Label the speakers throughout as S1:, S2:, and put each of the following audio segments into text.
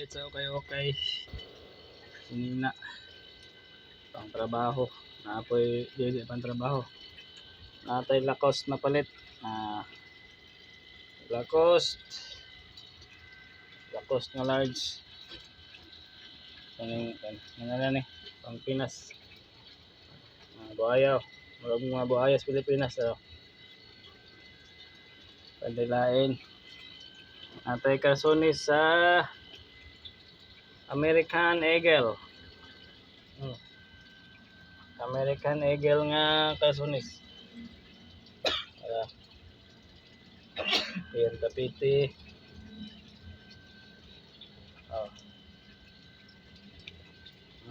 S1: palit sa okay sinina pang trabaho naapoy dili pang trabaho natay Lacoste na palit Lacoste nga large ano ni pang Pinas mga buhayaw mga buhaya sa Pilipinas padilain natay Calzones sa American Eagle American Eagle nga Calzones yan tapiti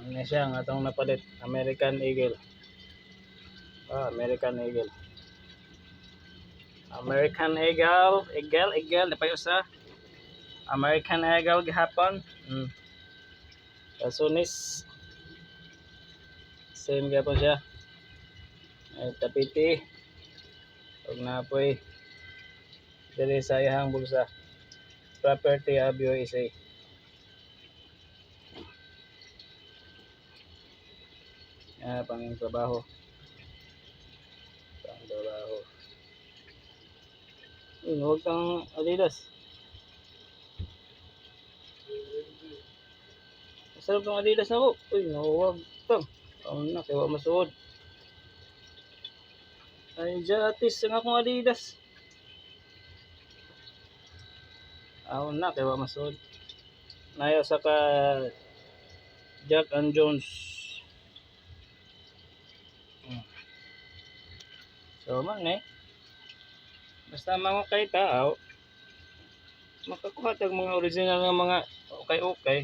S1: ano siya ang atong napalit American Eagle American Eagle napayo sa American Eagle gihapon Calzones same gapon siya tapiti ug napoy diri sa iyang bulsa property of USA pang trabaho huwag kang Adidas masarap ng Adidas na ko huwag tang na kaya masuod ay jatis ang akong Adidas na kaya masuod nayo sa ka Jack and Jones so man basta mga kay tao makakuha tag mga original nga mga okay